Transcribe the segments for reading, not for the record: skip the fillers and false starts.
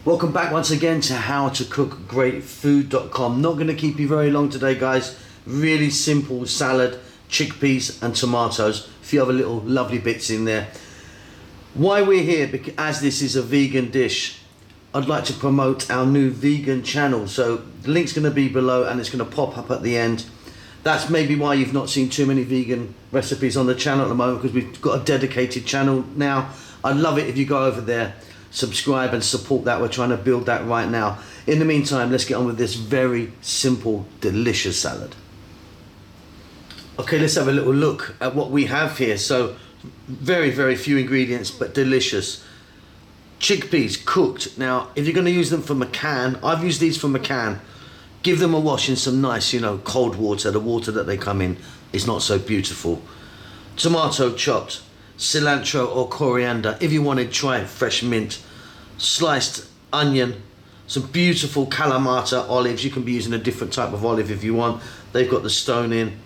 Welcome back once again to howtocookgreatfood.com. Not going to keep you very long today, guys. Really simple salad, chickpeas and tomatoes. A few other little lovely bits in there. Why we're here, because as this is a vegan dish, I'd like to promote our new vegan channel. So the link's going to be below and it's going to pop up at the end. That's maybe why you've not seen too many vegan recipes on the channel at the moment, because we've got a dedicated channel now. I'd love it if you go over there, subscribe and support that. We're trying to build that right now. In the meantime, let's get on with this very simple, delicious salad. Okay, let's have a little look at what we have here. So very few ingredients, but delicious. Chickpeas cooked. Now, if you're going to use them from a can, I've used these from a can. Give them a wash in some nice, cold water. The water that they come in is not so beautiful. Tomato chopped. Cilantro or coriander. If you wanted, try fresh mint. Sliced onion. Some beautiful Kalamata olives. You can be using a different type of olive if you want. They've got the stone in.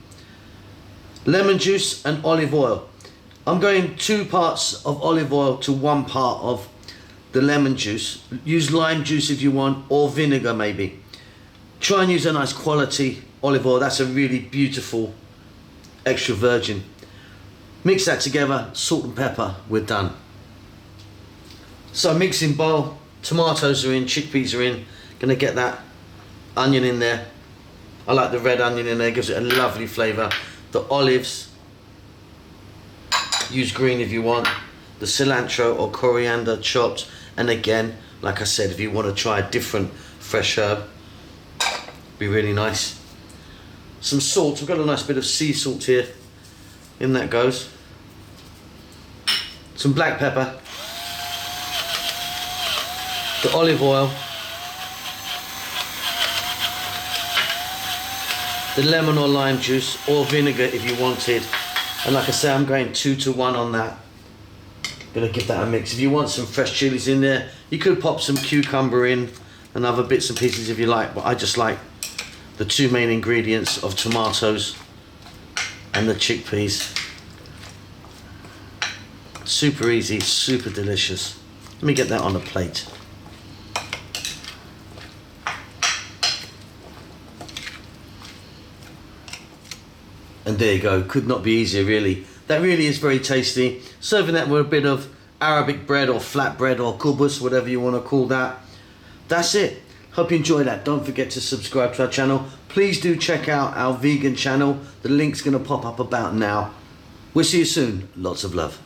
Lemon juice and olive oil. I'm going 2 parts of olive oil to 1 part of the lemon juice. Use lime juice if you want, or vinegar maybe. Try and use a nice quality olive oil. That's a really beautiful extra virgin. Mix that together, salt and pepper, we're done. So mixing bowl, tomatoes are in, chickpeas are in. Gonna get that onion in there. I like the red onion in there, gives it a lovely flavour. The olives, use green if you want. The cilantro or coriander chopped. And again, like I said, if you want to try a different fresh herb, be really nice. Some salt, we've got a nice bit of sea salt here. In that goes. Some black pepper. The olive oil. The lemon or lime juice, or vinegar if you wanted. And like I say, I'm going 2 to 1 on that. Gonna give that a mix. If you want some fresh chilies in there, you could pop some cucumber in and other bits and pieces if you like, but I just like the 2 main ingredients of tomatoes and the chickpeas. Super easy, super delicious. Let me get that on a plate. And there you go, could not be easier really. That really is very tasty. Serving that with a bit of Arabic bread or flat bread or kubus, whatever you want to call that. That's it. Hope you enjoy that. Don't forget to subscribe to our channel. Please do check out our vegan channel. The link's going to pop up about now. We'll see you soon. Lots of love.